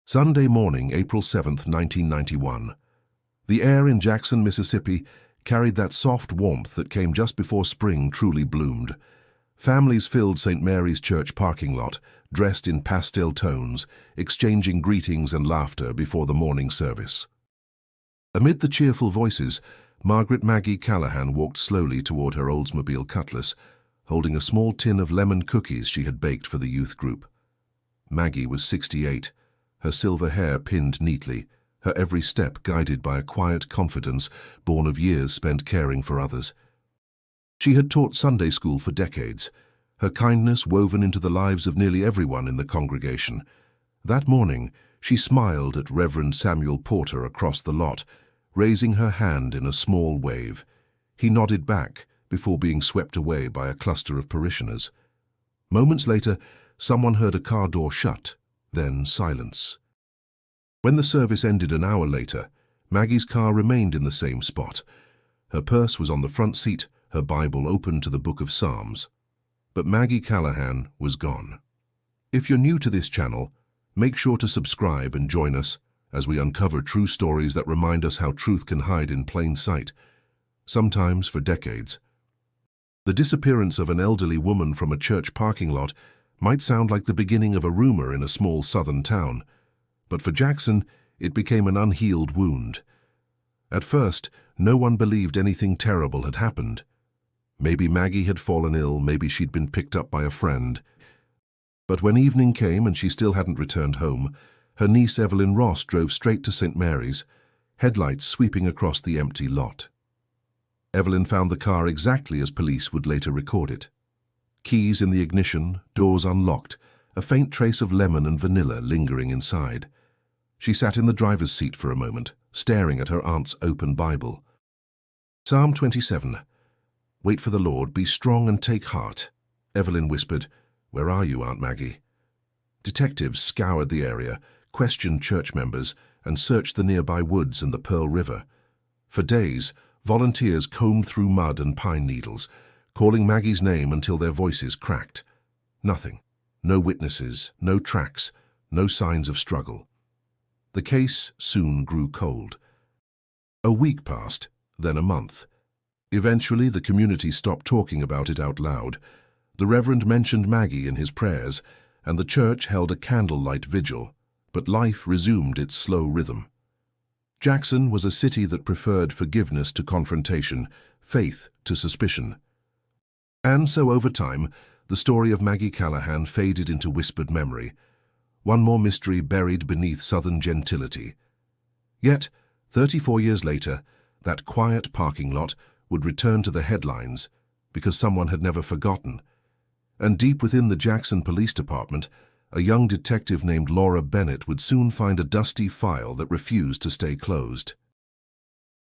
Sunday morning, April 7th, 1991. The air in Jackson, Mississippi carried that soft warmth that came just before spring truly bloomed. Families filled St. Mary's Church parking lot, dressed in pastel tones, exchanging greetings and laughter before the morning service. Amid the cheerful voices, Margaret Maggie Callahan walked slowly toward her Oldsmobile Cutlass, holding a small tin of lemon cookies she had baked for the youth group. Maggie was 68, her silver hair pinned neatly, her every step guided by a quiet confidence born of years spent caring for others. She had taught Sunday school for decades, her kindness woven into the lives of nearly everyone in the congregation. That morning, she smiled at Reverend Samuel Porter across the lot, raising her hand in a small wave. He nodded back before being swept away by a cluster of parishioners. Moments later, someone heard a car door shut, then silence. When the service ended an hour later, Maggie's car remained in the same spot. Her purse was on the front seat, her Bible open to the Book of Psalms. But Maggie Callahan was gone. If you're new to this channel, make sure to subscribe and join us as we uncover true stories that remind us how truth can hide in plain sight, sometimes for decades. The disappearance of an elderly woman from a church parking lot might sound like the beginning of a rumor in a small southern town, but for Jackson, it became an unhealed wound. At first, no one believed anything terrible had happened. Maybe Maggie had fallen ill, maybe she'd been picked up by a friend. But when evening came and she still hadn't returned home, her niece Evelyn Ross drove straight to St. Mary's, headlights sweeping across the empty lot. Evelyn found the car exactly as police would later record it. Keys in the ignition, doors unlocked, a faint trace of lemon and vanilla lingering inside. She sat in the driver's seat for a moment, staring at her aunt's open Bible. Psalm 27. "Wait for the Lord, be strong and take heart." Evelyn whispered, "Where are you, Aunt Maggie?" Detectives scoured the area, questioned church members, and searched the nearby woods and the Pearl River. For days, volunteers combed through mud and pine needles, calling Maggie's name until their voices cracked. Nothing. No witnesses, no tracks, no signs of struggle. The case soon grew cold. A week passed, then a month. Eventually, the community stopped talking about it out loud. The Reverend mentioned Maggie in his prayers, and the church held a candlelight vigil, but life resumed its slow rhythm. Jackson was a city that preferred forgiveness to confrontation, faith to suspicion. And so over time, the story of Maggie Callahan faded into whispered memory, one more mystery buried beneath southern gentility. Yet, 34 years later, that quiet parking lot would return to the headlines because someone had never forgotten. And deep within the Jackson Police Department, a young detective named Laura Bennett would soon find a dusty file that refused to stay closed.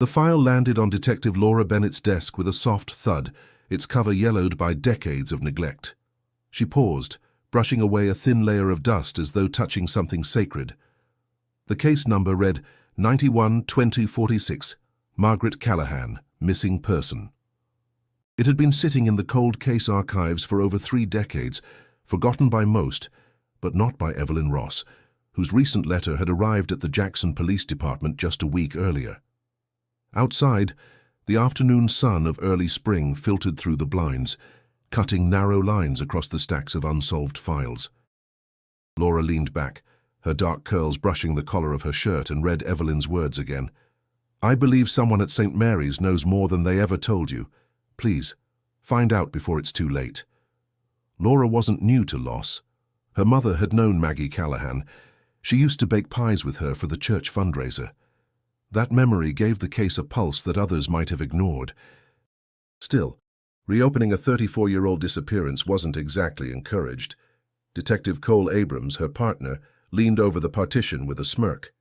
The file landed on Detective Laura Bennett's desk with a soft thud, its cover yellowed by decades of neglect. She paused, brushing away a thin layer of dust as though touching something sacred. The case number read 91-2046, Margaret Callahan, missing person. It had been sitting in the cold case archives for over 3 decades, forgotten by most, but not by Evelyn Ross, whose recent letter had arrived at the Jackson Police Department just a week earlier. Outside, the afternoon sun of early spring filtered through the blinds, cutting narrow lines across the stacks of unsolved files. Laura leaned back, her dark curls brushing the collar of her shirt, and read Evelyn's words again. "I believe someone at St. Mary's knows more than they ever told you. Please, find out before it's too late." Laura wasn't new to loss. Her mother had known Maggie Callahan. She used to bake pies with her for the church fundraiser. That memory gave the case a pulse that others might have ignored. Still, reopening a 34-year-old disappearance wasn't exactly encouraged. Detective Cole Abrams, her partner, leaned over the partition with a smirk.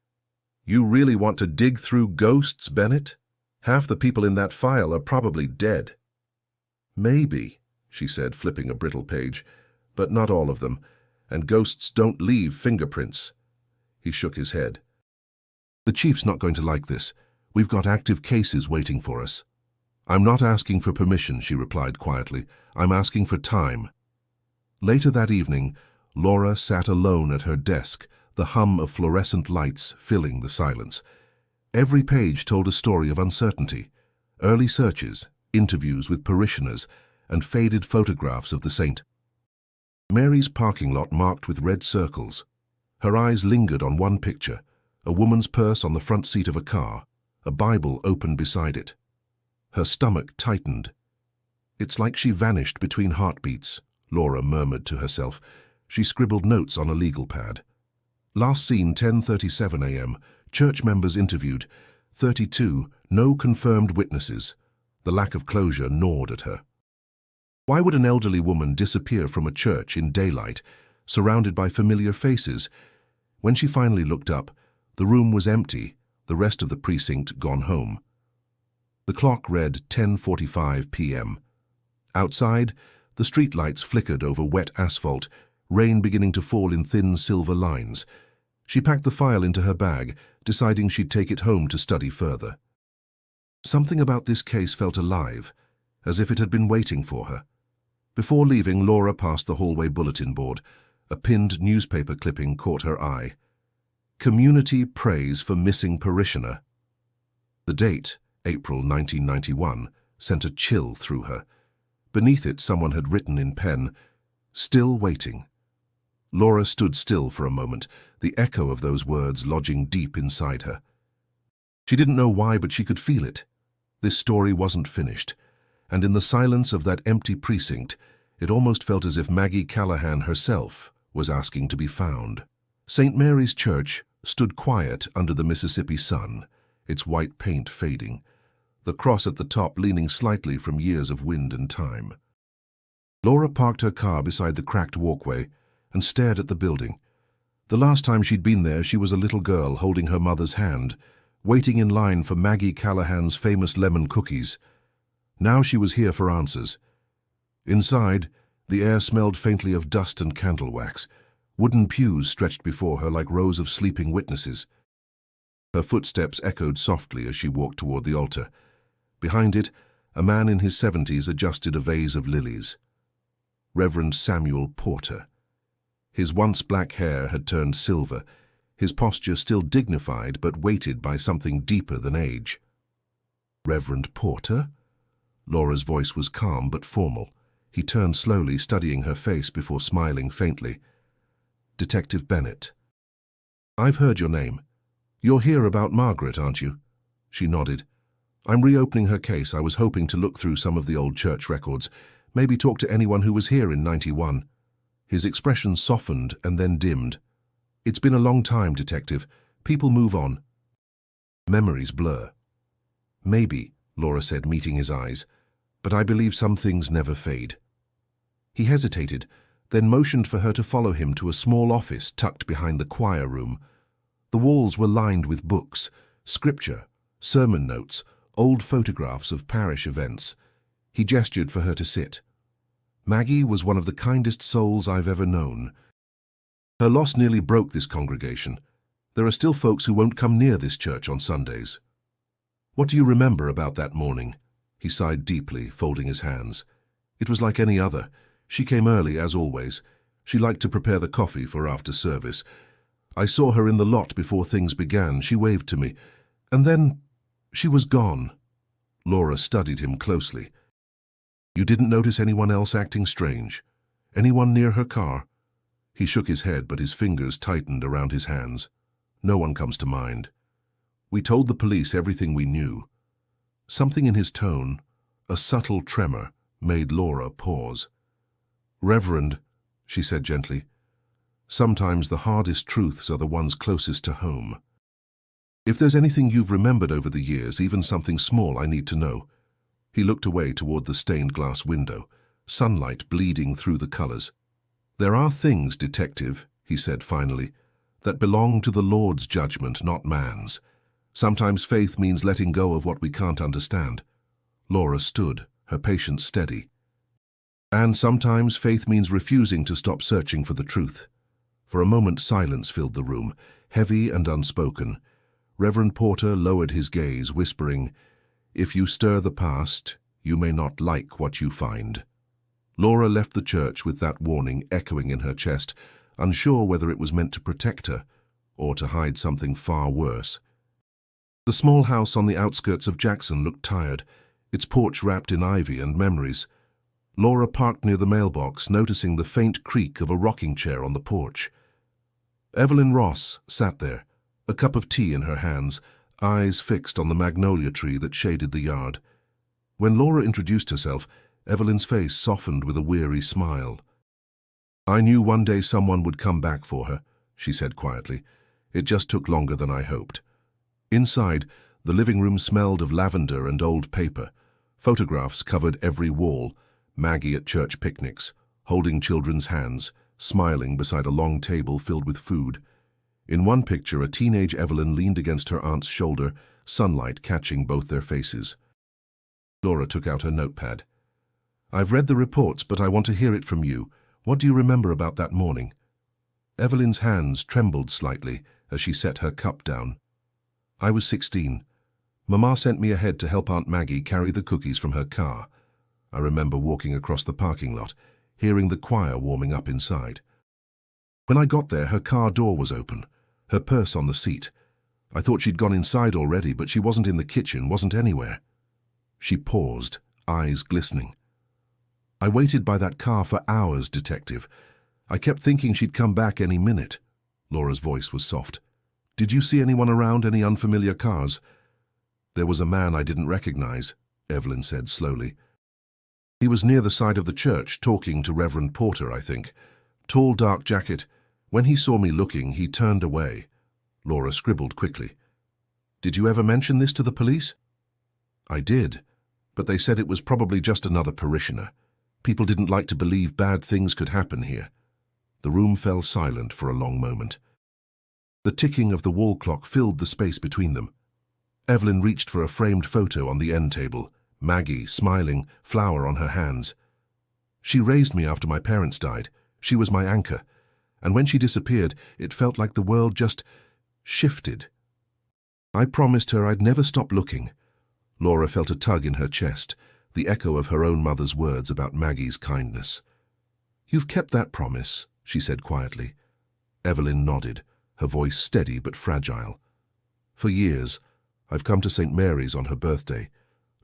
"You really want to dig through ghosts, Bennett? Half the people in that file are probably dead." "Maybe," she said, flipping a brittle page, "but not all of them, and ghosts don't leave fingerprints." He shook his head. "The chief's not going to like this. We've got active cases waiting for us." "I'm not asking for permission," she replied quietly. "I'm asking for time." Later that evening, Laura sat alone at her desk, the hum of fluorescent lights filling the silence. Every page told a story of uncertainty, early searches, interviews with parishioners, and faded photographs of the saint. Mary's parking lot marked with red circles. Her eyes lingered on one picture, a woman's purse on the front seat of a car, a Bible open beside it. Her stomach tightened. "It's like she vanished between heartbeats," Laura murmured to herself. She scribbled notes on a legal pad. Last seen 10:37 a.m. Church members interviewed. 32, no confirmed witnesses. The lack of closure gnawed at her. Why would an elderly woman disappear from a church in daylight, surrounded by familiar faces? When she finally looked up, the room was empty, the rest of the precinct gone home. The clock read 10:45 p.m. Outside, the streetlights flickered over wet asphalt, rain beginning to fall in thin silver lines. She packed the file into her bag, deciding she'd take it home to study further. Something about this case felt alive, as if it had been waiting for her. Before leaving, Laura passed the hallway bulletin board. A pinned newspaper clipping caught her eye. Community prays for missing parishioner. The date, April 1991, sent a chill through her. Beneath it, someone had written in pen, "Still waiting." Laura stood still for a moment, the echo of those words lodging deep inside her. She didn't know why, but she could feel it. This story wasn't finished, and in the silence of that empty precinct, it almost felt as if Maggie Callahan herself was asking to be found. St. Mary's Church stood quiet under the Mississippi sun, its white paint fading, the cross at the top leaning slightly from years of wind and time. Laura parked her car beside the cracked walkway and stared at the building. The last time she'd been there, she was a little girl holding her mother's hand, waiting in line for Maggie Callahan's famous lemon cookies. Now she was here for answers. Inside, the air smelled faintly of dust and candle wax. Wooden pews stretched before her like rows of sleeping witnesses. Her footsteps echoed softly as she walked toward the altar. Behind it, a man in his 70s adjusted a vase of lilies. Reverend Samuel Porter. His once black hair had turned silver, his posture still dignified but weighted by something deeper than age. "Reverend Porter?" Laura's voice was calm but formal. He turned slowly, studying her face before smiling faintly. "Detective Bennett." "I've heard your name. You're here about Margaret, aren't you?" She nodded. "I'm reopening her case. I was hoping to look through some of the old church records, maybe talk to anyone who was here in 91. His expression softened and then dimmed. "It's been a long time, Detective. People move on. Memories blur." "Maybe," Laura said, meeting his eyes, "but I believe some things never fade." He hesitated, then motioned for her to follow him to a small office tucked behind the choir room. The walls were lined with books, scripture, sermon notes, old photographs of parish events. He gestured for her to sit. Maggie was one of the kindest souls I've ever known. Her loss nearly broke this congregation. There are still folks who won't come near this church on Sundays. "What do you remember about that morning?" He sighed deeply, folding his hands. "It was like any other. She came early, as always. She liked to prepare the coffee for after service. I saw her in the lot before things began. She waved to me. And then she was gone." Laura studied him closely. "You didn't notice anyone else acting strange? Anyone near her car?" He shook his head, but his fingers tightened around his hands. "No one comes to mind. We told the police everything we knew." Something in his tone, a subtle tremor, made Laura pause. "Reverend," she said gently, "sometimes the hardest truths are the ones closest to home. If there's anything you've remembered over the years, even something small, I need to know." He looked away toward the stained glass window, sunlight bleeding through the colors. "There are things, Detective," he said finally, "that belong to the Lord's judgment, not man's. Sometimes faith means letting go of what we can't understand." Laura stood, her patience steady. "And sometimes faith means refusing to stop searching for the truth." For a moment silence filled the room, heavy and unspoken. Reverend Porter lowered his gaze, whispering, "If you stir the past, you may not like what you find." Laura left the church with that warning echoing in her chest, unsure whether it was meant to protect her or to hide something far worse. The small house on the outskirts of Jackson looked tired, its porch wrapped in ivy and memories. Laura parked near the mailbox, noticing the faint creak of a rocking chair on the porch. Evelyn Ross sat there, a cup of tea in her hands, eyes fixed on the magnolia tree that shaded the yard. When Laura introduced herself, Evelyn's face softened with a weary smile. "I knew one day someone would come back for her," she said quietly. "It just took longer than I hoped." Inside, the living room smelled of lavender and old paper. Photographs covered every wall. Maggie at church picnics, holding children's hands, smiling beside a long table filled with food. In one picture, a teenage Evelyn leaned against her aunt's shoulder, sunlight catching both their faces. Laura took out her notepad. "I've read the reports, but I want to hear it from you. What do you remember about that morning?" Evelyn's hands trembled slightly as she set her cup down. "I was 16. Mama sent me ahead to help Aunt Maggie carry the cookies from her car. I remember walking across the parking lot, hearing the choir warming up inside. When I got there, her car door was open, her purse on the seat. I thought she'd gone inside already, but she wasn't in the kitchen, wasn't anywhere." She paused, eyes glistening. "I waited by that car for hours, Detective. I kept thinking she'd come back any minute." Laura's voice was soft. "Did you see anyone around, any unfamiliar cars?" "There was a man I didn't recognize," Evelyn said slowly. "He was near the side of the church, talking to Reverend Porter, I think. Tall, dark jacket. When he saw me looking, he turned away." Laura scribbled quickly. "Did you ever mention this to the police?" "I did, but they said it was probably just another parishioner. People didn't like to believe bad things could happen here." The room fell silent for a long moment. The ticking of the wall clock filled the space between them. Evelyn reached for a framed photo on the end table. Maggie, smiling, flower on her hands. "She raised me after my parents died. She was my anchor. And when she disappeared, it felt like the world just shifted. I promised her I'd never stop looking." Laura felt a tug in her chest, the echo of her own mother's words about Maggie's kindness. "You've kept that promise," she said quietly. Evelyn nodded, her voice steady but fragile. "For years, I've come to St. Mary's on her birthday.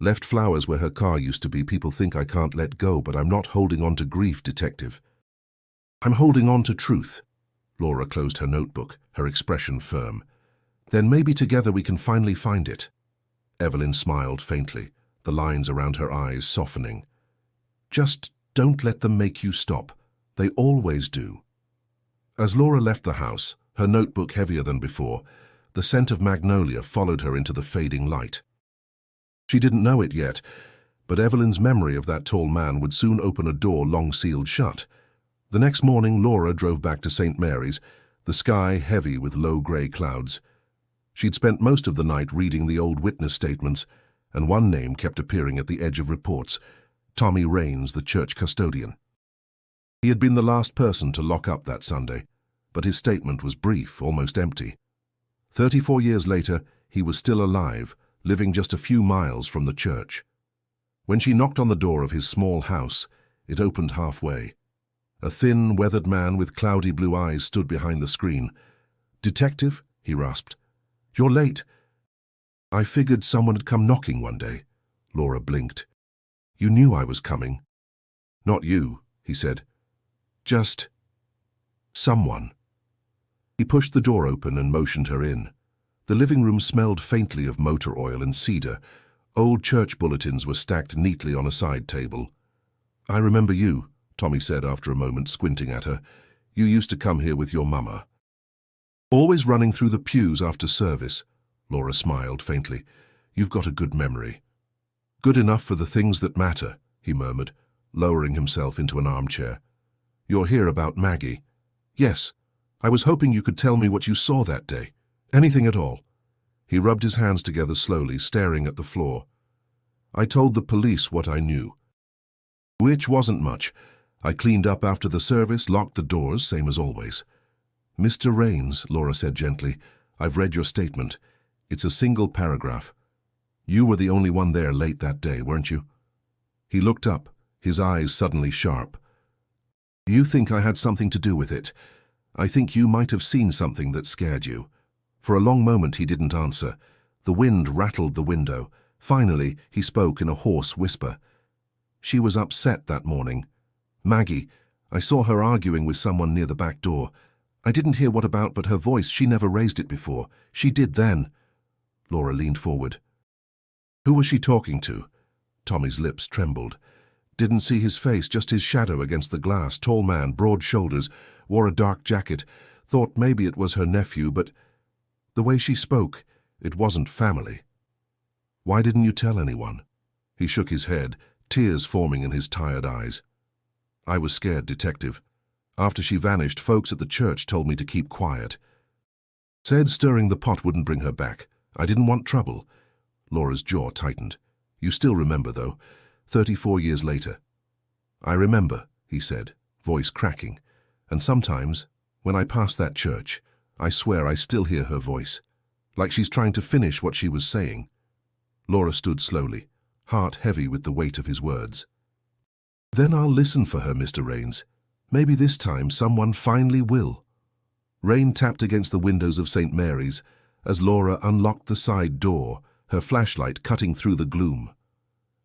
Left flowers where her car used to be. People think I can't let go, but I'm not holding on to grief, Detective. I'm holding on to truth." Laura closed her notebook, her expression firm. "Then maybe together we can finally find it." Evelyn smiled faintly, the lines around her eyes softening. "Just don't let them make you stop. They always do." As Laura left the house, her notebook heavier than before, the scent of magnolia followed her into the fading light. She didn't know it yet, but Evelyn's memory of that tall man would soon open a door long sealed shut. The next morning, Laura drove back to St. Mary's, the sky heavy with low grey clouds. She'd spent most of the night reading the old witness statements, and one name kept appearing at the edge of reports: Tommy Rains, the church custodian. He had been the last person to lock up that Sunday, but his statement was brief, almost empty. 34 years later, he was still alive, living just a few miles from the church. When she knocked on the door of his small house, it opened halfway. A thin, weathered man with cloudy blue eyes stood behind the screen. "Detective?" he rasped. "You're late." "I figured someone had come knocking one day." Laura blinked. "You knew I was coming." "Not you," he said. "Just someone." He pushed the door open and motioned her in. The living room smelled faintly of motor oil and cedar. Old church bulletins were stacked neatly on a side table. "I remember you," Tommy said after a moment, squinting at her. "You used to come here with your mama." "Always running through the pews after service." Laura smiled faintly. "You've got a good memory." "Good enough for the things that matter," he murmured, lowering himself into an armchair. "You're here about Maggie." "Yes. I was hoping you could tell me what you saw that day. Anything at all." He rubbed his hands together slowly, staring at the floor. "I told the police what I knew. Which wasn't much. I cleaned up after the service, locked the doors, same as always." "Mr. Rains," Laura said gently, "I've read your statement. It's a single paragraph. You were the only one there late that day, weren't you?" He looked up, his eyes suddenly sharp. "You think I had something to do with it? I think you might have seen something that scared you." For a long moment he didn't answer. The wind rattled the window. Finally, he spoke in a hoarse whisper. "She was upset that morning. Maggie. I saw her arguing with someone near the back door. I didn't hear what about, but her voice, she never raised it before. She did then." Laura leaned forward. "Who was she talking to?" Tommy's lips trembled. Didn't see his face, just his shadow against the glass. Tall man, broad shoulders, wore a dark jacket. Thought maybe it was her nephew, but the way she spoke, it wasn't family. "Why didn't you tell anyone?" He shook his head, tears forming in his tired eyes. "I was scared, Detective. After she vanished, folks at the church told me to keep quiet. Said stirring the pot wouldn't bring her back. I didn't want trouble." Laura's jaw tightened. "You still remember, though, 34 years later." "I remember," he said, voice cracking. "And sometimes, when I pass that church, I swear I still hear her voice, like she's trying to finish what she was saying." Laura stood slowly, heart heavy with the weight of his words. "Then I'll listen for her, Mr. Rains. Maybe this time someone finally will." Rain tapped against the windows of St. Mary's as Laura unlocked the side door, her flashlight cutting through the gloom.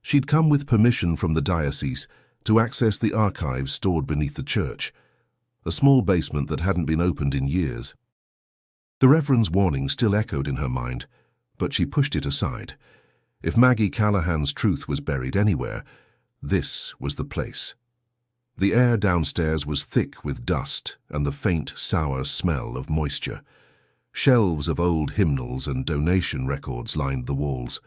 She'd come with permission from the diocese to access the archives stored beneath the church, a small basement that hadn't been opened in years. The Reverend's warning still echoed in her mind, but she pushed it aside. If Maggie Callahan's truth was buried anywhere, this was the place. The air downstairs was thick with dust and the faint, sour smell of moisture. Shelves of old hymnals and donation records lined the walls.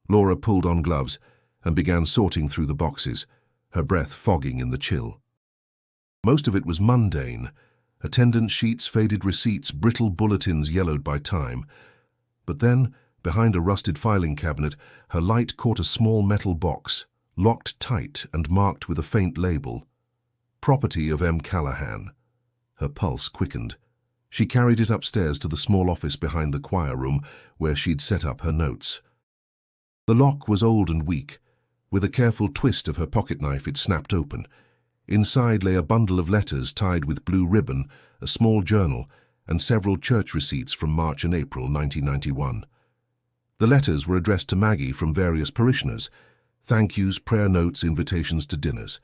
Laura pulled on gloves and began sorting through the boxes, her breath fogging in the chill. Most of it was mundane: attendance sheets, faded receipts, brittle bulletins yellowed by time. But then, behind a rusted filing cabinet, her light caught a small metal box, locked tight and marked with a faint label. "Property of M. Callahan." Her pulse quickened. She carried it upstairs to the small office behind the choir room where she'd set up her notes. The lock was old and weak. With a careful twist of her pocketknife, it snapped open. Inside lay a bundle of letters tied with blue ribbon, a small journal, and several church receipts from March and April 1991. The letters were addressed to Maggie from various parishioners: thank yous, prayer notes, invitations to dinners.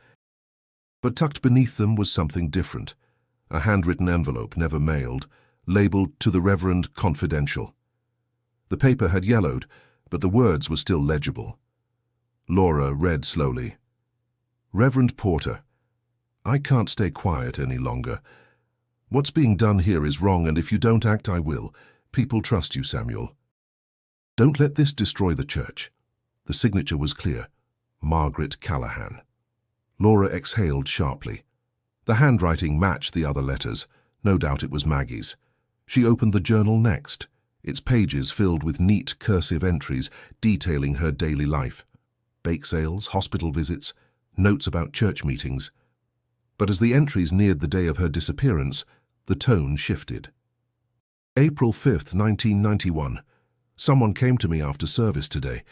But tucked beneath them was something different: a handwritten envelope, never mailed, labeled "To the Reverend, Confidential." The paper had yellowed, but the words were still legible. Laura read slowly. "Reverend Porter, I can't stay quiet any longer. What's being done here is wrong, and if you don't act, I will. People trust you, Samuel. Don't let this destroy the church." The signature was clear: Margaret Callahan. Laura exhaled sharply. The handwriting matched the other letters. No doubt it was Maggie's. She opened the journal next, its pages filled with neat cursive entries detailing her daily life: bake sales, hospital visits, notes about church meetings. But as the entries neared the day of her disappearance, the tone shifted. April 5th, 1991. Someone came to me after service today.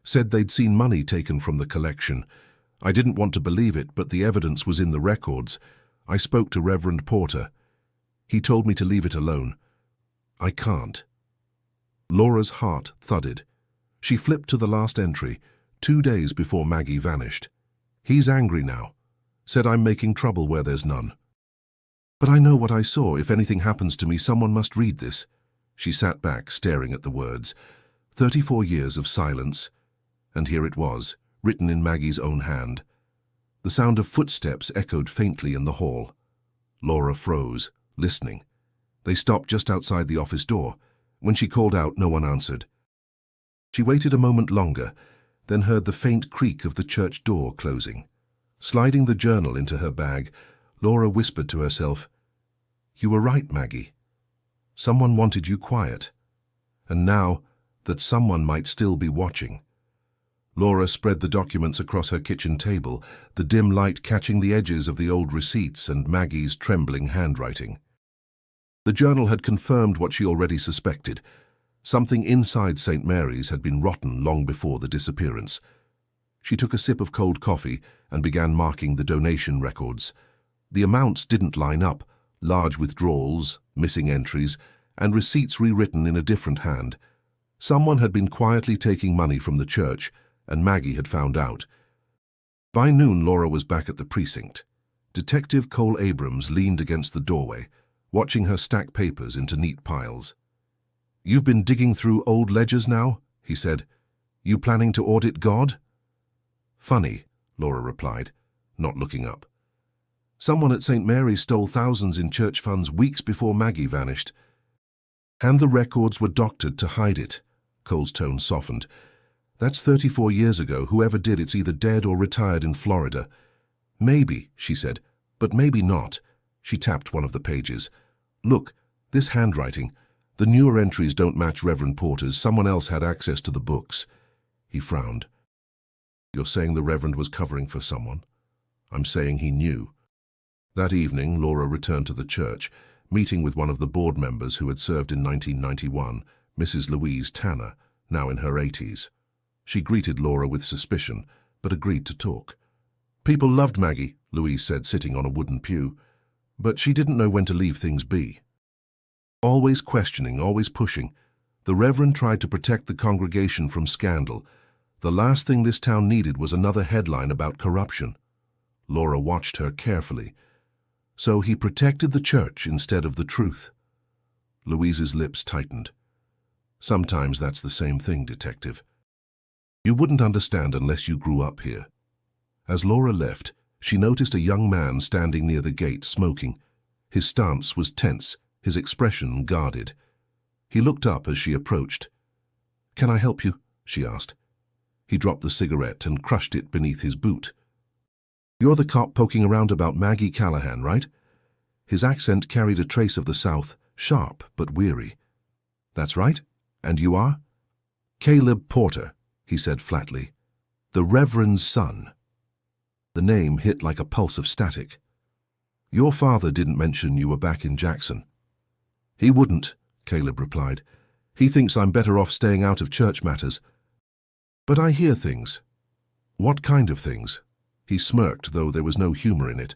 Said they'd seen money taken from the collection. I didn't want to believe it, but the evidence was in the records. I spoke to Reverend Porter. He told me to leave it alone. I can't. Laura's heart thudded. She flipped to the last entry, 2 days before Maggie vanished. He's angry now. Said I'm making trouble where there's none. But I know what I saw. If anything happens to me, someone must read this. She sat back, staring at the words. 34 years of silence. And here it was, written in Maggie's own hand. The sound of footsteps echoed faintly in the hall. Laura froze, listening. They stopped just outside the office door. When she called out, no one answered. She waited a moment longer, then heard the faint creak of the church door closing. Sliding the journal into her bag, Laura whispered to herself, "You were right, Maggie. Someone wanted you quiet. And now, that someone might still be watching." Laura spread the documents across her kitchen table, the dim light catching the edges of the old receipts and Maggie's trembling handwriting. The journal had confirmed what she already suspected. Something inside St. Mary's had been rotten long before the disappearance. She took a sip of cold coffee and began marking the donation records. The amounts didn't line up. large withdrawals, missing entries, and receipts rewritten in a different hand. Someone had been quietly taking money from the church, and Maggie had found out. By noon, Laura was back at the precinct. Detective Cole Abrams leaned against the doorway, watching her stack papers into neat piles. "You've been digging through old ledgers now?" he said. "You planning to audit God?" "Funny," Laura replied, not looking up. "Someone at St. Mary's stole thousands in church funds weeks before Maggie vanished. And the records were doctored to hide it." Cole's tone softened. "That's 34 years ago. Whoever did it's either dead or retired in Florida." "Maybe," she said, "but maybe not." She tapped one of the pages. "Look, this handwriting. The newer entries don't match Reverend Porter's. Someone else had access to the books." He frowned. "You're saying the Reverend was covering for someone?" "I'm saying he knew." That evening, Laura returned to the church, meeting with one of the board members who had served in 1991, Mrs. Louise Tanner, now in her 80s. She greeted Laura with suspicion, but agreed to talk. "People loved Maggie," Louise said, sitting on a wooden pew, "but she didn't know when to leave things be. Always questioning, always pushing. The Reverend tried to protect the congregation from scandal. The last thing this town needed was another headline about corruption." Laura watched her carefully. "So he protected the church instead of the truth." Louise's lips tightened. "Sometimes that's the same thing, Detective. You wouldn't understand unless you grew up here." As Laura left, she noticed a young man standing near the gate, smoking. His stance was tense, his expression guarded. He looked up as she approached. "Can I help you?" she asked. He dropped the cigarette and crushed it beneath his boot. "You're the cop poking around about Maggie Callahan, right?" His accent carried a trace of the South, sharp but weary. "That's right. And you are?" "Caleb Porter," he said flatly. "The Reverend's son." The name hit like a pulse of static. "Your father didn't mention you were back in Jackson." "He wouldn't," Caleb replied. "He thinks I'm better off staying out of church matters. But I hear things." "What kind of things?" He smirked, though there was no humor in it.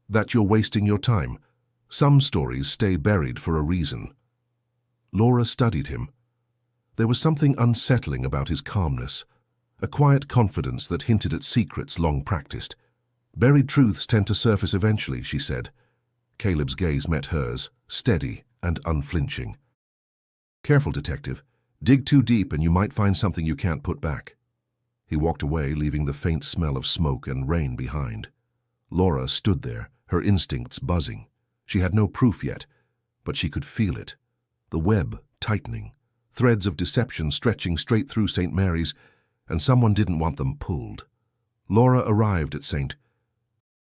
"That you're wasting your time. Some stories stay buried for a reason." Laura studied him. There was something unsettling about his calmness, a quiet confidence that hinted at secrets long practiced. "Buried truths tend to surface eventually," she said. Caleb's gaze met hers, steady and unflinching. "Careful, Detective. Dig too deep and you might find something you can't put back." He walked away, leaving the faint smell of smoke and rain behind. Laura stood there, her instincts buzzing. She had no proof yet, but she could feel it. The web tightening, threads of deception stretching straight through St. Mary's, and someone didn't want them pulled. Laura arrived at St.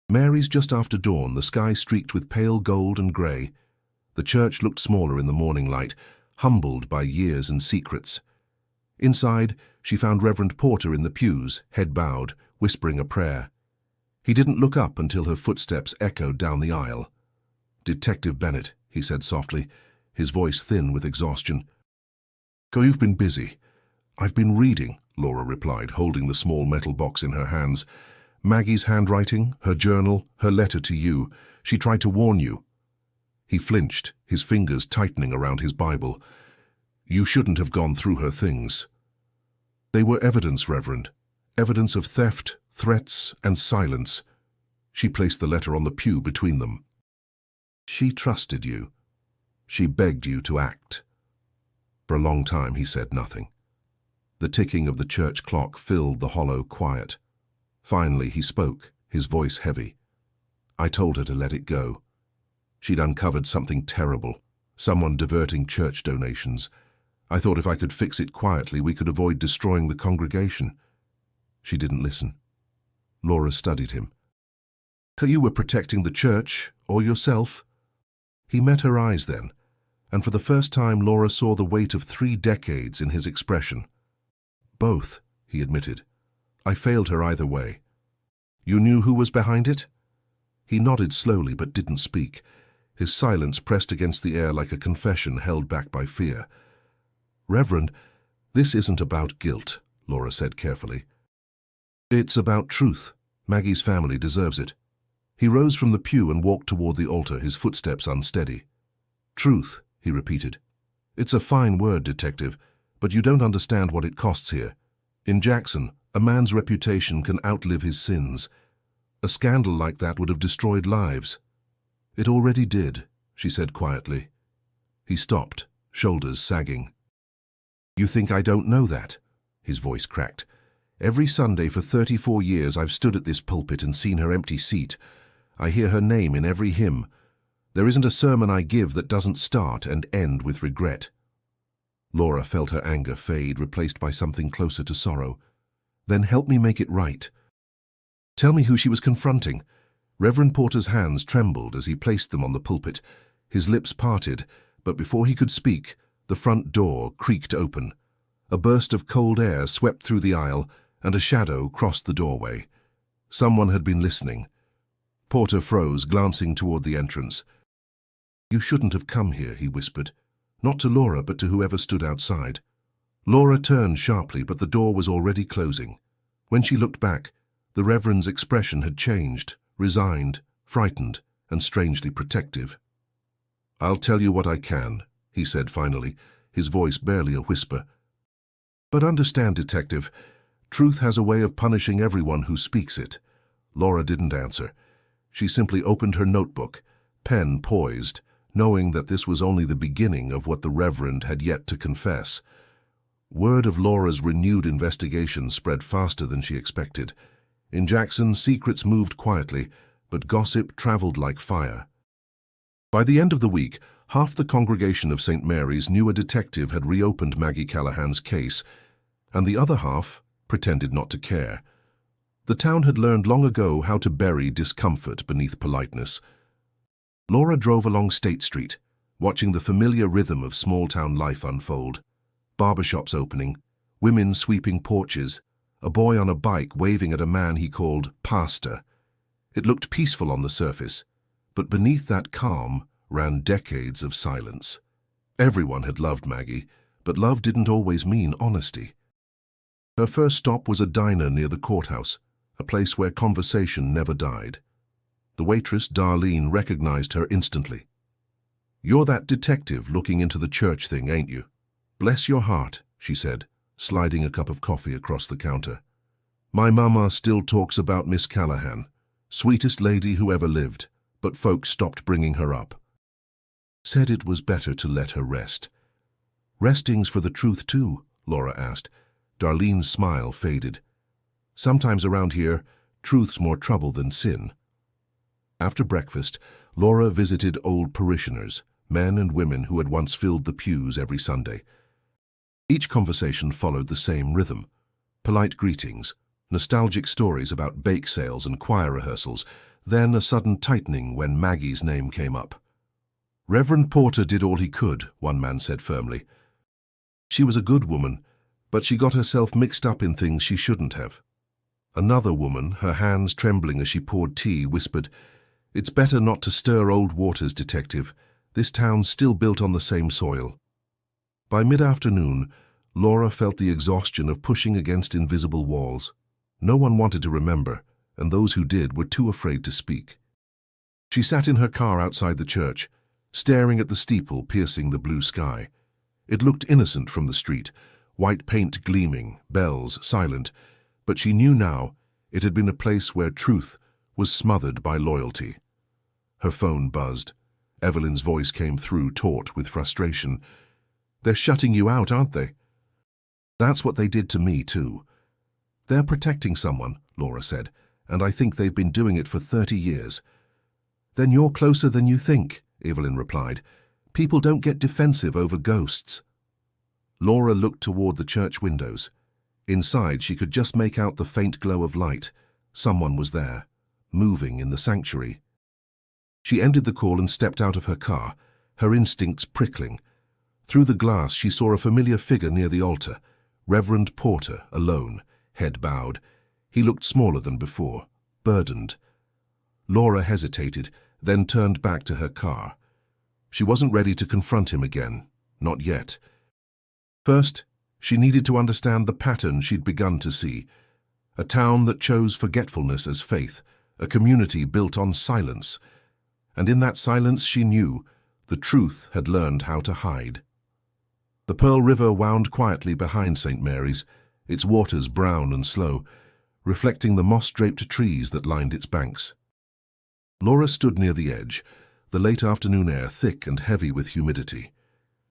Mary's just after dawn, the sky streaked with pale gold and grey. The church looked smaller in the morning light, humbled by years and secrets. Inside, she found Reverend Porter in the pews, head bowed, whispering a prayer. He didn't look up until her footsteps echoed down the aisle. "Detective Bennett," he said softly, his voice thin with exhaustion. "You've been busy." "I've been reading," Laura replied, holding the small metal box in her hands. "Maggie's handwriting, her journal, her letter to you. She tried to warn you." He flinched, his fingers tightening around his Bible. "You shouldn't have gone through her things." "They were evidence, Reverend. Evidence of theft, threats, and silence." She placed the letter on the pew between them. "She trusted you. She begged you to act." For a long time he said nothing. The ticking of the church clock filled the hollow quiet. Finally he spoke, his voice heavy. "I told her to let it go. She'd uncovered something terrible, someone diverting church donations. I thought if I could fix it quietly, we could avoid destroying the congregation." She didn't listen. Laura studied him. "You were protecting the church, or yourself?" He met her eyes then, and for the first time Laura saw the weight of 3 decades in his expression. "Both," he admitted. "I failed her either way." "You knew who was behind it?" He nodded slowly but didn't speak. His silence pressed against the air like a confession held back by fear. "Reverend, this isn't about guilt," Laura said carefully. "It's about truth. Maggie's family deserves it." He rose from the pew and walked toward the altar, his footsteps unsteady. "Truth," he repeated. "It's a fine word, detective, but you don't understand what it costs here. In Jackson, a man's reputation can outlive his sins. A scandal like that would have destroyed lives." "It already did," she said quietly. He stopped, shoulders sagging. "You think I don't know that?" His voice cracked. "Every Sunday for 34 years I've stood at this pulpit and seen her empty seat. I hear her name in every hymn. There isn't a sermon I give that doesn't start and end with regret." Laura felt her anger fade, replaced by something closer to sorrow. "Then help me make it right. Tell me who she was confronting." Reverend Porter's hands trembled as he placed them on the pulpit. His lips parted, but before he could speak, the front door creaked open. A burst of cold air swept through the aisle, and a shadow crossed the doorway. Someone had been listening. Porter froze, glancing toward the entrance. "You shouldn't have come here," he whispered. Not to Laura, but to whoever stood outside. Laura turned sharply, but the door was already closing. When she looked back, the Reverend's expression had changed, resigned, frightened, and strangely protective. "I'll tell you what I can," he said finally, his voice barely a whisper. "But understand, detective, truth has a way of punishing everyone who speaks it." Laura didn't answer. She simply opened her notebook, pen poised, knowing that this was only the beginning of what the Reverend had yet to confess. Word of Laura's renewed investigation spread faster than she expected. In Jackson, secrets moved quietly, but gossip traveled like fire. By the end of the week, half the congregation of St. Mary's knew a detective had reopened Maggie Callahan's case, and the other half pretended not to care. The town had learned long ago how to bury discomfort beneath politeness. Laura drove along State Street, watching the familiar rhythm of small-town life unfold. Barbershops opening, women sweeping porches, a boy on a bike waving at a man he called Pastor. It looked peaceful on the surface, but beneath that calm ran decades of silence. Everyone had loved Maggie, but love didn't always mean honesty. Her first stop was a diner near the courthouse, a place where conversation never died. The waitress, Darlene, recognized her instantly. "You're that detective looking into the church thing, ain't you?" "Bless your heart," she said, sliding a cup of coffee across the counter. "My mama still talks about Miss Callahan, sweetest lady who ever lived, but folks stopped bringing her up. Said it was better to let her rest." "Resting's for the truth too?" Laura asked. Darlene's smile faded. "Sometimes around here, truth's more trouble than sin." After breakfast, Laura visited old parishioners, men and women who had once filled the pews every Sunday. Each conversation followed the same rhythm. Polite greetings, nostalgic stories about bake sales and choir rehearsals, then a sudden tightening when Maggie's name came up. "Reverend Porter did all he could," one man said firmly. "She was a good woman, but she got herself mixed up in things she shouldn't have." Another woman, her hands trembling as she poured tea, whispered, "It's better not to stir old waters, detective. This town's still built on the same soil." By mid-afternoon, Laura felt the exhaustion of pushing against invisible walls. No one wanted to remember, and those who did were too afraid to speak. She sat in her car outside the church, staring at the steeple piercing the blue sky. It looked innocent from the street, white paint gleaming, bells silent, but she knew now it had been a place where truth was smothered by loyalty. Her phone buzzed. Evelyn's voice came through, taut with frustration. "They're shutting you out, aren't they?" "That's what they did to me, too." "They're protecting someone," Laura said, "and I think they've been doing it for 30 years. "Then you're closer than you think," Evelyn replied. "People don't get defensive over ghosts." Laura looked toward the church windows. Inside, she could just make out the faint glow of light. Someone was there, moving in the sanctuary. She ended the call and stepped out of her car, her instincts prickling. Through the glass, she saw a familiar figure near the altar, Reverend Porter, alone, head bowed. He looked smaller than before, burdened. Laura hesitated, then turned back to her car. She wasn't ready to confront him again, not yet. First, she needed to understand the pattern she'd begun to see. A town that chose forgetfulness as faith, a community built on silence. And in that silence she knew the truth had learned how to hide. The Pearl River wound quietly behind St. Mary's, its waters brown and slow, reflecting the moss-draped trees that lined its banks. Laura stood near the edge, the late afternoon air thick and heavy with humidity.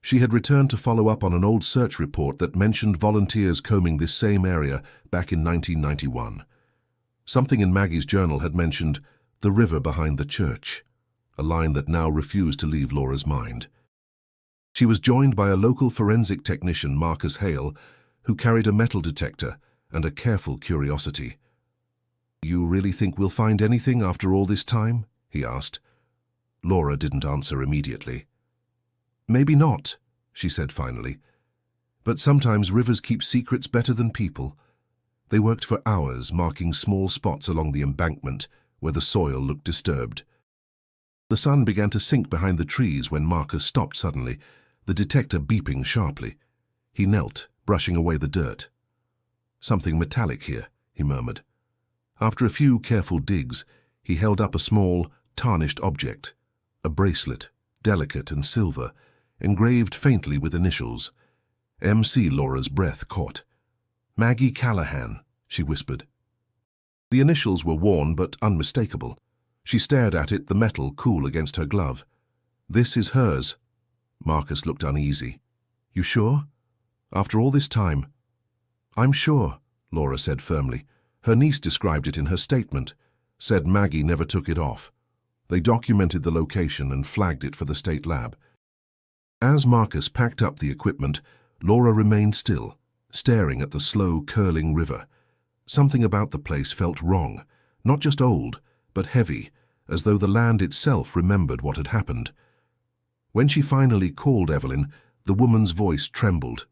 She had returned to follow up on an old search report that mentioned volunteers combing this same area back in 1991. Something in Maggie's journal had mentioned the river behind the church, a line that now refused to leave Laura's mind. She was joined by a local forensic technician, Marcus Hale, who carried a metal detector and a careful curiosity. "You really think we'll find anything after all this time?" he asked. Laura didn't answer immediately. "Maybe not," she said finally. "But sometimes rivers keep secrets better than people." They worked for hours, marking small spots along the embankment where the soil looked disturbed. The sun began to sink behind the trees when Marcus stopped suddenly, the detector beeping sharply. He knelt, brushing away the dirt. "Something metallic here," he murmured. After a few careful digs, he held up a small, tarnished object, a bracelet, delicate and silver, engraved faintly with initials. MC. Laura's breath caught. "Maggie Callahan," she whispered. The initials were worn but unmistakable. She stared at it, the metal cool against her glove. "This is hers." Marcus looked uneasy. "You sure? After all this time?" "I'm sure," Laura said firmly. Her niece described it in her statement, said Maggie never took it off. They documented the location and flagged it for the state lab. As Marcus packed up the equipment, Laura remained still, staring at the slow, curling river. Something about the place felt wrong, not just old, but heavy, as though the land itself remembered what had happened. When she finally called Evelyn, the woman's voice trembled.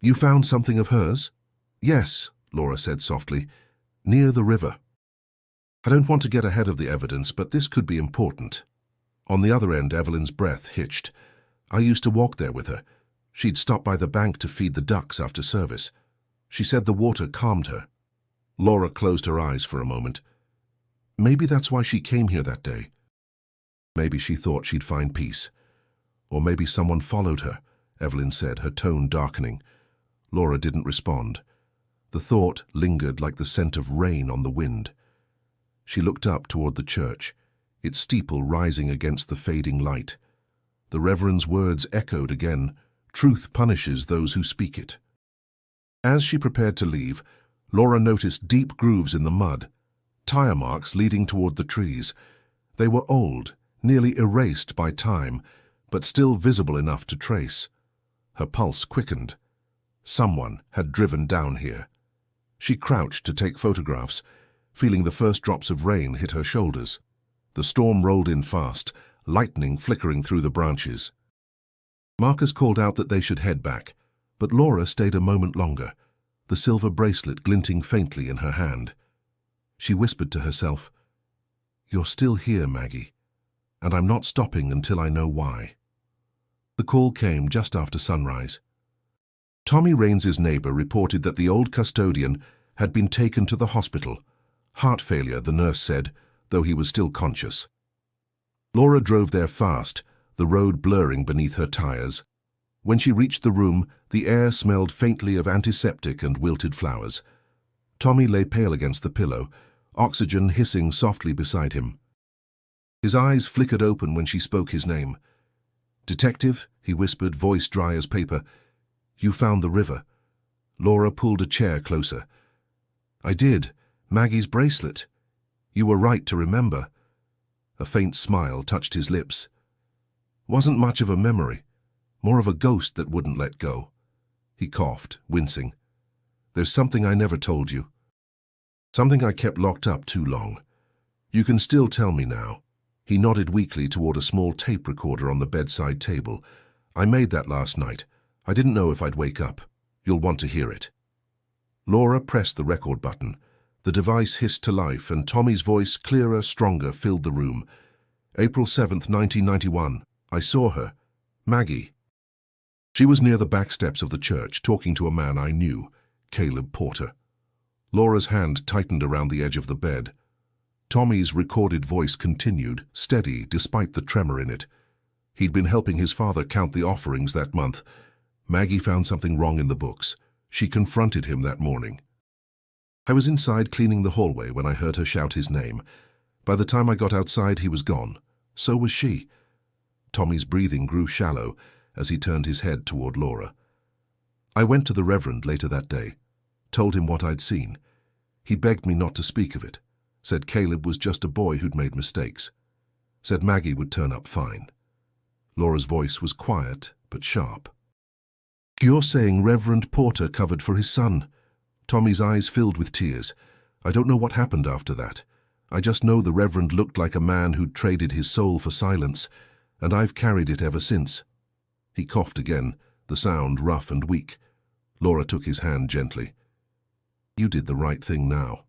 "You found something of hers?" "Yes," Laura said softly, "near the river. I don't want to get ahead of the evidence, but this could be important." On the other end, Evelyn's breath hitched. "I used to walk there with her. She'd stop by the bank to feed the ducks after service. She said the water calmed her." Laura closed her eyes for a moment. Maybe that's why she came here that day. Maybe she thought she'd find peace. Or maybe someone followed her, Evelyn said, her tone darkening. Laura didn't respond. The thought lingered like the scent of rain on the wind. She looked up toward the church, its steeple rising against the fading light. The Reverend's words echoed again, "Truth punishes those who speak it." As she prepared to leave, Laura noticed deep grooves in the mud, tire marks leading toward the trees. They were old, nearly erased by time, but still visible enough to trace. Her pulse quickened. Someone had driven down here. She crouched to take photographs, feeling the first drops of rain hit her shoulders. The storm rolled in fast, lightning flickering through the branches. Marcus called out that they should head back, but Laura stayed a moment longer, the silver bracelet glinting faintly in her hand. She whispered to herself, "You're still here, Maggie, and I'm not stopping until I know why." The call came just after sunrise. Tommy Raines's neighbor reported that the old custodian had been taken to the hospital. Heart failure, the nurse said, though he was still conscious. Laura drove there fast, the road blurring beneath her tires. When she reached the room, the air smelled faintly of antiseptic and wilted flowers. Tommy lay pale against the pillow, oxygen hissing softly beside him. His eyes flickered open when she spoke his name. "Detective," he whispered, voice dry as paper, "you found the river." Laura pulled a chair closer. "I did. Maggie's bracelet. You were right to remember." A faint smile touched his lips. "Wasn't much of a memory, more of a ghost that wouldn't let go." He coughed, wincing. "There's something I never told you. Something I kept locked up too long. You can still tell me now." He nodded weakly toward a small tape recorder on the bedside table. "I made that last night. I didn't know if I'd wake up. You'll want to hear it." Laura pressed the record button. The device hissed to life, and Tommy's voice, clearer, stronger, filled the room. "April 7th, 1991. I saw her. Maggie. She was near the back steps of the church, talking to a man I knew, Caleb Porter." Laura's hand tightened around the edge of the bed. Tommy's recorded voice continued, steady despite the tremor in it. He'd been helping his father count the offerings that month. Maggie found something wrong in the books. She confronted him that morning. I was inside cleaning the hallway when I heard her shout his name. By the time I got outside, he was gone. So was she. Tommy's breathing grew shallow as he turned his head toward Laura. I went to the Reverend later that day, told him what I'd seen. He begged me not to speak of it, said Caleb was just a boy who'd made mistakes, said Maggie would turn up fine. Laura's voice was quiet but sharp. You're saying Reverend Porter covered for his son? Tommy's eyes filled with tears. I don't know what happened after that. I just know the Reverend looked like a man who'd traded his soul for silence, and I've carried it ever since. He coughed again, the sound rough and weak. Laura took his hand gently. You did the right thing now.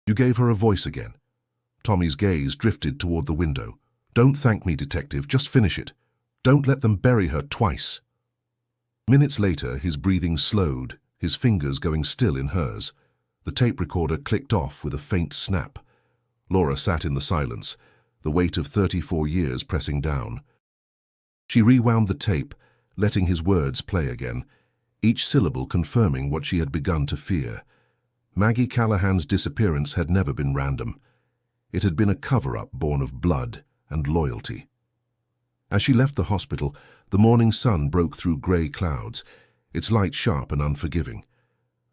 You gave her a voice again. Tommy's gaze drifted toward the window. Don't thank me, detective, just finish it. Don't let them bury her twice. Minutes later, his breathing slowed, his fingers going still in hers. The tape recorder clicked off with a faint snap. Laura sat in the silence, the weight of 34 years pressing down. She rewound the tape, letting his words play again, each syllable confirming what she had begun to fear. Maggie Callahan's disappearance had never been random. It had been a cover-up born of blood and loyalty. As she left the hospital, the morning sun broke through grey clouds, its light sharp and unforgiving.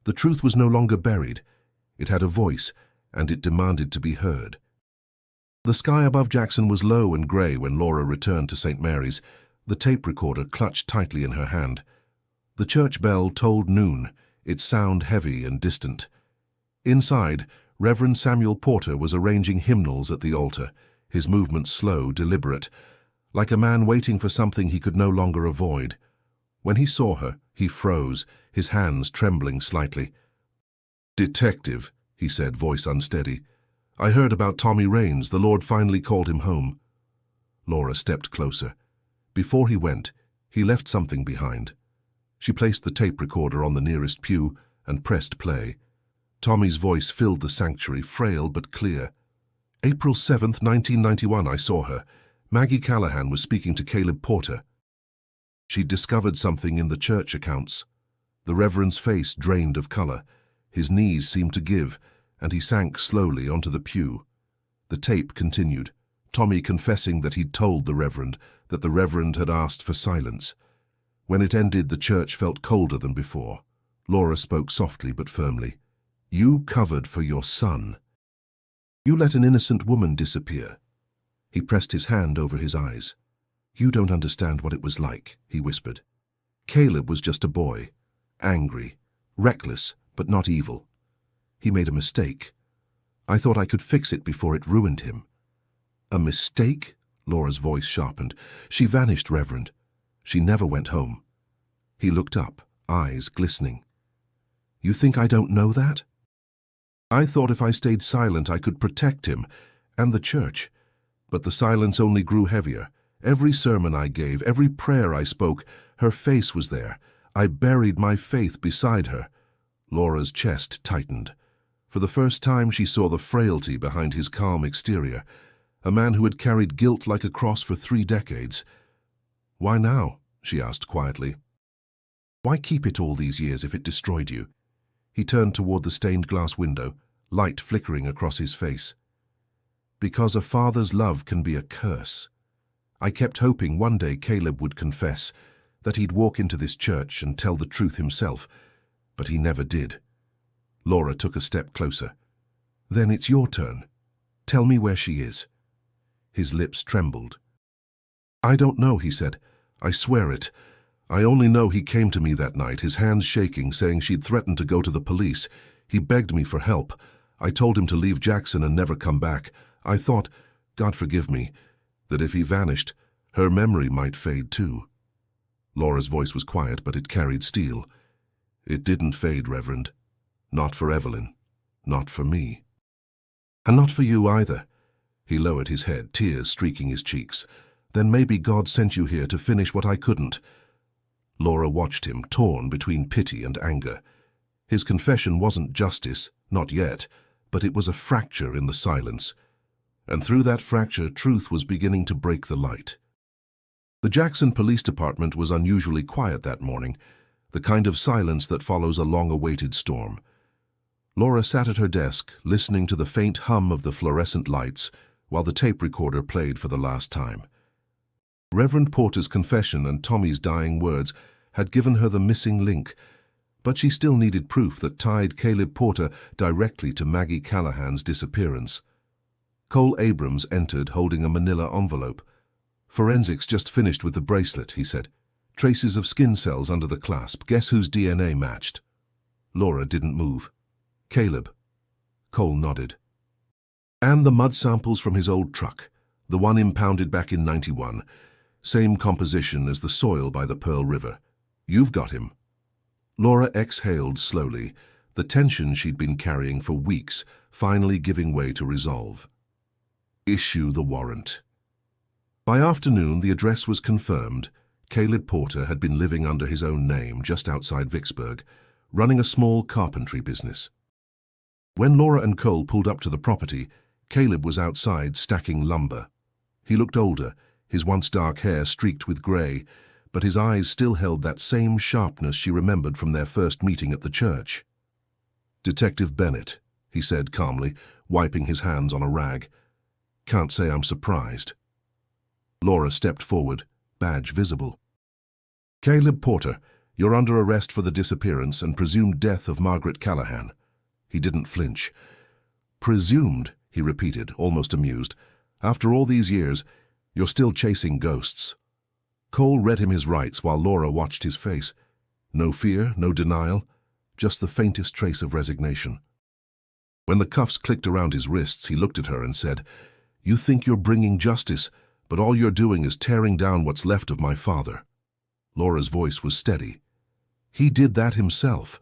The truth was no longer buried. It had a voice, and it demanded to be heard. The sky above Jackson was low and grey when Laura returned to St. Mary's, the tape recorder clutched tightly in her hand. The church bell tolled noon, its sound heavy and distant. Inside, Reverend Samuel Porter was arranging hymnals at the altar, his movements slow, deliberate, like a man waiting for something he could no longer avoid. When he saw her, he froze, his hands trembling slightly. "Detective," he said, voice unsteady. "I heard about Tommy Raines. The Lord finally called him home." Laura stepped closer. Before he went, he left something behind. She placed the tape recorder on the nearest pew and pressed play. Tommy's voice filled the sanctuary, frail but clear. "April 7th, 1991, I saw her. Maggie Callahan was speaking to Caleb Porter. She'd discovered something in the church accounts." The Reverend's face drained of color. His knees seemed to give, and he sank slowly onto the pew. The tape continued, Tommy confessing that he'd told the Reverend, that the Reverend had asked for silence. When it ended, the church felt colder than before. Laura spoke softly but firmly. "You covered for your son. You let an innocent woman disappear." He pressed his hand over his eyes. "You don't understand what it was like," he whispered. "Caleb was just a boy, angry, reckless, but not evil. He made a mistake. I thought I could fix it before it ruined him." "A mistake?" Laura's voice sharpened. "She vanished, Reverend. She never went home." He looked up, eyes glistening. "You think I don't know that? I thought if I stayed silent I could protect him, and the church. But the silence only grew heavier. Every sermon I gave, every prayer I spoke, her face was there. I buried my faith beside her." Laura's chest tightened. For the first time she saw the frailty behind his calm exterior, a man who had carried guilt like a cross for 3 decades. "Why now?" she asked quietly. "Why keep it all these years if it destroyed you?" He turned toward the stained glass window, light flickering across his face. "Because a father's love can be a curse. I kept hoping one day Caleb would confess, that he'd walk into this church and tell the truth himself, but he never did." Laura took a step closer. "Then it's your turn. Tell me where she is." His lips trembled. "I don't know," he said. "I swear it. I only know he came to me that night, his hands shaking, saying she'd threatened to go to the police. He begged me for help. I told him to leave Jackson and never come back. I thought, God forgive me, that if he vanished, her memory might fade too." Laura's voice was quiet, but it carried steel. "It didn't fade, Reverend. Not for Evelyn. Not for me. And not for you either." He lowered his head, tears streaking his cheeks. "Then maybe God sent you here to finish what I couldn't." Laura watched him, torn between pity and anger. His confession wasn't justice, not yet, but it was a fracture in the silence, and through that fracture truth was beginning to break the light. The Jackson Police Department was unusually quiet that morning, the kind of silence that follows a long-awaited storm. Laura sat at her desk, listening to the faint hum of the fluorescent lights while the tape recorder played for the last time. Reverend Porter's confession and Tommy's dying words had given her the missing link, but she still needed proof that tied Caleb Porter directly to Maggie Callahan's disappearance. Cole Abrams entered holding a manila envelope. "Forensics just finished with the bracelet," he said. "Traces of skin cells under the clasp. Guess whose DNA matched?" Laura didn't move. "Caleb." Cole nodded. "And the mud samples from his old truck, the one impounded back in '91. Same composition as the soil by the Pearl River. You've got him." Laura exhaled slowly, the tension she'd been carrying for weeks finally giving way to resolve. "Issue the warrant." By afternoon, the address was confirmed. Caleb Porter had been living under his own name just outside Vicksburg, running a small carpentry business. When Laura and Cole pulled up to the property, Caleb was outside stacking lumber. He looked older, his once dark hair streaked with gray, but his eyes still held that same sharpness she remembered from their first meeting at the church. "Detective Bennett," he said calmly, wiping his hands on a rag. "Can't say I'm surprised." Laura stepped forward, badge visible. "Caleb Porter, you're under arrest for the disappearance and presumed death of Margaret Callahan." He didn't flinch. "Presumed," he repeated, almost amused. "After all these years, you're still chasing ghosts." Cole read him his rights while Laura watched his face. No fear, no denial, just the faintest trace of resignation. When the cuffs clicked around his wrists, he looked at her and said, "You think you're bringing justice, but all you're doing is tearing down what's left of my father." Laura's voice was steady. "He did that himself."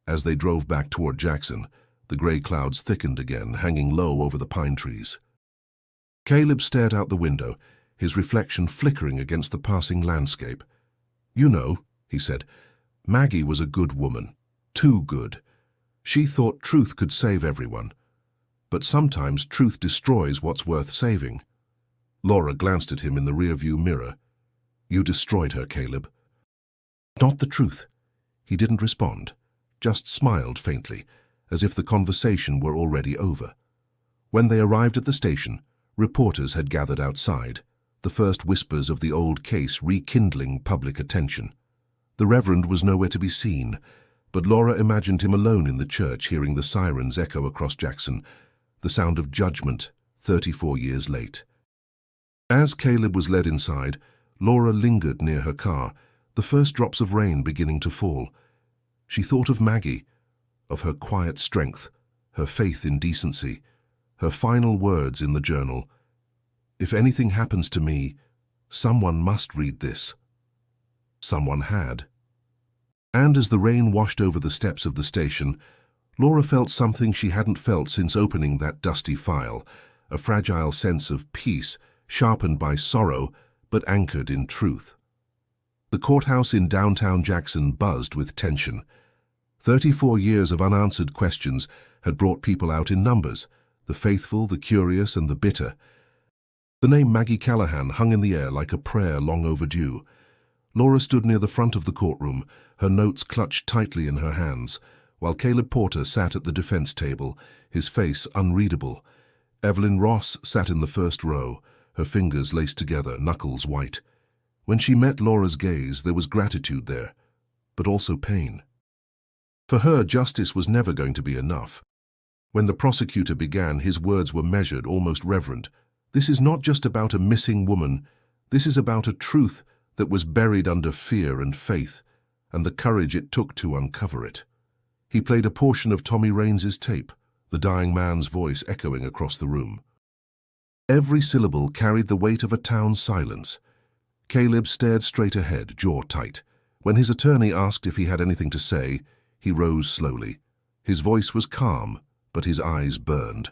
As they drove back toward Jackson, the gray clouds thickened again, hanging low over the pine trees. Caleb stared out the window, his reflection flickering against the passing landscape. "You know," he said, "Maggie was a good woman. Too good. She thought truth could save everyone. But sometimes truth destroys what's worth saving." Laura glanced at him in the rearview mirror. "You destroyed her, Caleb." "Not the truth." He didn't respond, just smiled faintly, as if the conversation were already over. When they arrived at the station, reporters had gathered outside, the first whispers of the old case rekindling public attention. The Reverend was nowhere to be seen, but Laura imagined him alone in the church, hearing the sirens echo across Jackson, the sound of judgment 34 years late. As Caleb was led inside, Laura lingered near her car, the first drops of rain beginning to fall. She thought of Maggie, of her quiet strength, her faith in decency, her final words in the journal. "If anything happens to me, someone must read this." Someone had. And as the rain washed over the steps of the station, Laura felt something she hadn't felt since opening that dusty file, a fragile sense of peace, sharpened by sorrow, but anchored in truth. The courthouse in downtown Jackson buzzed with tension. 34 years of unanswered questions had brought people out in numbers, the faithful, the curious, and the bitter. The name Maggie Callahan hung in the air like a prayer long overdue. Laura stood near the front of the courtroom, her notes clutched tightly in her hands, while Caleb Porter sat at the defense table, his face unreadable. Evelyn Ross sat in the first row, her fingers laced together, knuckles white. When she met Laura's gaze, there was gratitude there, but also pain. For her, justice was never going to be enough. When the prosecutor began, his words were measured, almost reverent. "This is not just about a missing woman. This is about a truth that was buried under fear and faith, and the courage it took to uncover it." He played a portion of Tommy Raines's tape, the dying man's voice echoing across the room. Every syllable carried the weight of a town's silence. Caleb stared straight ahead, jaw tight. When his attorney asked if he had anything to say, he rose slowly. His voice was calm, but his eyes burned.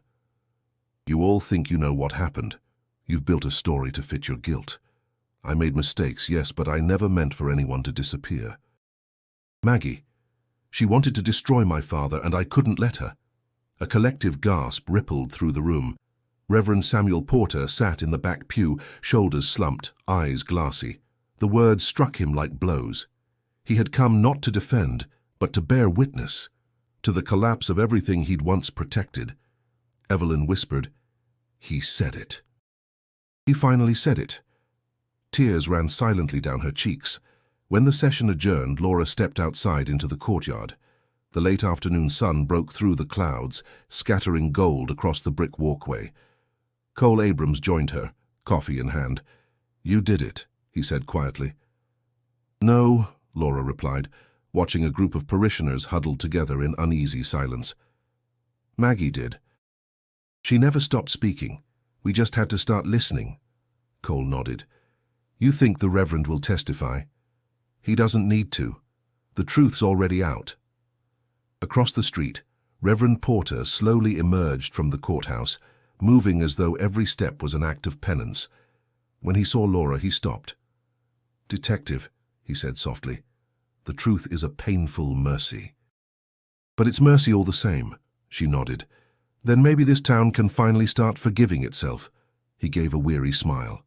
"You all think you know what happened. You've built a story to fit your guilt. I made mistakes, yes, but I never meant for anyone to disappear. Maggie, she wanted to destroy my father, and I couldn't let her. A collective gasp rippled through the room. Reverend Samuel Porter sat in the back pew, shoulders slumped, eyes glassy. The words struck him like blows. He had come not to defend, but to bear witness to the collapse of everything he'd once protected. Evelyn whispered, "He said it." He finally said it. Tears ran silently down her cheeks. When the session adjourned, Laura stepped outside into the courtyard. The late afternoon sun broke through the clouds, scattering gold across the brick walkway. Cole Abrams joined her, coffee in hand. "You did it," he said quietly. "No," Laura replied, watching a group of parishioners huddled together in uneasy silence. "Maggie did. She never stopped speaking. We just had to start listening." Cole nodded. "You think the Reverend will testify? He doesn't need to. The truth's already out." Across the street, Reverend Porter slowly emerged from the courthouse, moving as though every step was an act of penance. When he saw Laura, he stopped. "Detective," he said softly, "the truth is a painful mercy." "But it's mercy all the same," she nodded. "Then maybe this town can finally start forgiving itself." He gave a weary smile.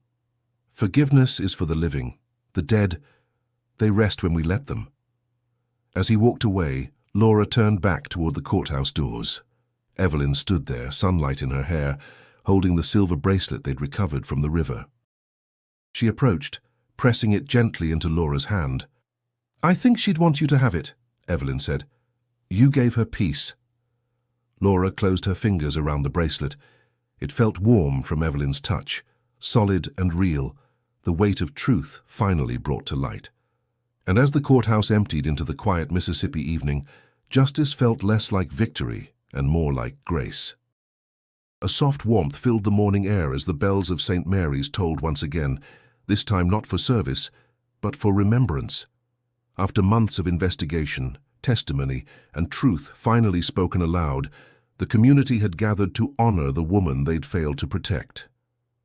"Forgiveness is for the living. The dead, they rest when we let them." As he walked away, Laura turned back toward the courthouse doors. Evelyn stood there, sunlight in her hair, holding the silver bracelet they'd recovered from the river. She approached, pressing it gently into Laura's hand. "I think she'd want you to have it," Evelyn said. "You gave her peace." Laura closed her fingers around the bracelet. It felt warm from Evelyn's touch, solid and real, the weight of truth finally brought to light. And as the courthouse emptied into the quiet Mississippi evening, justice felt less like victory and more like grace. A soft warmth filled the morning air as the bells of St. Mary's tolled once again, this time not for service, but for remembrance. After months of investigation, testimony, and truth finally spoken aloud, the community had gathered to honor the woman they'd failed to protect.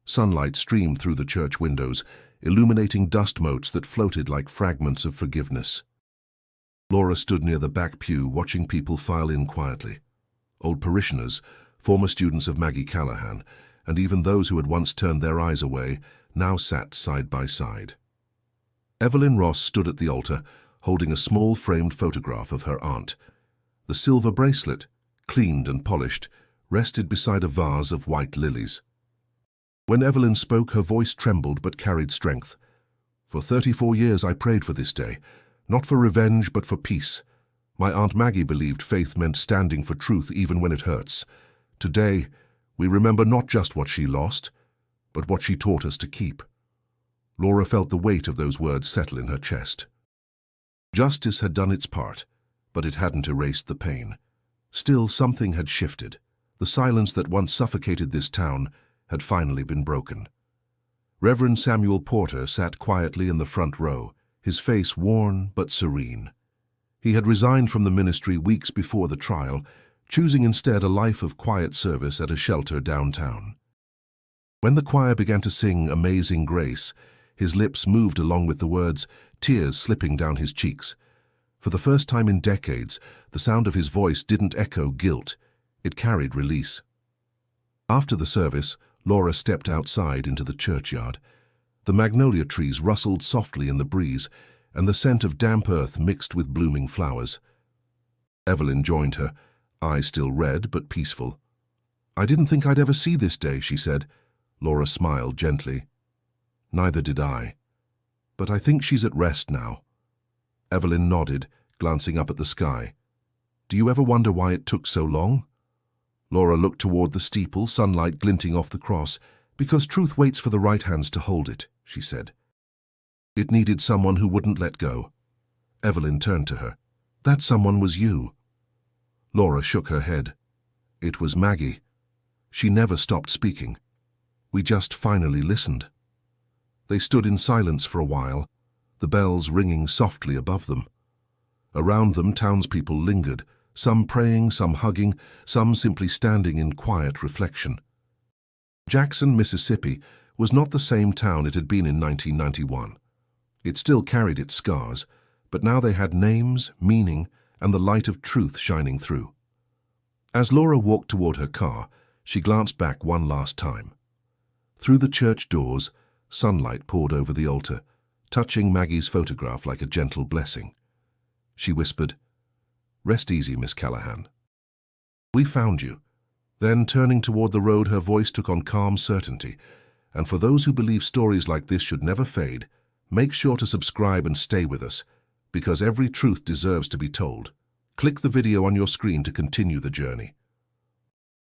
Sunlight streamed through the church windows, illuminating dust motes that floated like fragments of forgiveness. Laura stood near the back pew, watching people file in quietly. Old parishioners, former students of Maggie Callahan, and even those who had once turned their eyes away, now sat side by side. Evelyn Ross stood at the altar, holding a small framed photograph of her aunt. The silver bracelet, cleaned and polished, rested beside a vase of white lilies. When Evelyn spoke, her voice trembled but carried strength. "For 34 years I prayed for this day, not for revenge but for peace. My Aunt Maggie believed faith meant standing for truth even when it hurts. Today, we remember not just what she lost, but what she taught us to keep." Laura felt the weight of those words settle in her chest. Justice had done its part, but it hadn't erased the pain. Still, something had shifted. The silence that once suffocated this town had finally been broken. Reverend Samuel Porter sat quietly in the front row, his face worn but serene. He had resigned from the ministry weeks before the trial, choosing instead a life of quiet service at a shelter downtown. When the choir began to sing Amazing Grace, his lips moved along with the words, tears slipping down his cheeks. For the first time in decades, the sound of his voice didn't echo guilt, it carried release. After the service, Laura stepped outside into the churchyard. The magnolia trees rustled softly in the breeze, and the scent of damp earth mixed with blooming flowers. Evelyn joined her, eyes still red but peaceful. "I didn't think I'd ever see this day," she said. Laura smiled gently. "Neither did I. But I think she's at rest now." Evelyn nodded, glancing up at the sky. "Do you ever wonder why it took so long?" Laura looked toward the steeple, sunlight glinting off the cross. "Because truth waits for the right hands to hold it," she said. "It needed someone who wouldn't let go." Evelyn turned to her. "That someone was you." Laura shook her head. "It was Maggie. She never stopped speaking. We just finally listened." They stood in silence for a while, the bells ringing softly above them. Around them, townspeople lingered, some praying, some hugging, some simply standing in quiet reflection. Jackson, Mississippi, was not the same town it had been in 1991. It still carried its scars, but now they had names, meaning, and the light of truth shining through. As Laura walked toward her car, she glanced back one last time. Through the church doors, sunlight poured over the altar, touching Maggie's photograph like a gentle blessing. She whispered, "Rest easy, Miss Callahan. We found you." Then, turning toward the road, her voice took on calm certainty. And for those who believe stories like this should never fade, make sure to subscribe and stay with us, because every truth deserves to be told. Click the video on your screen to continue the journey.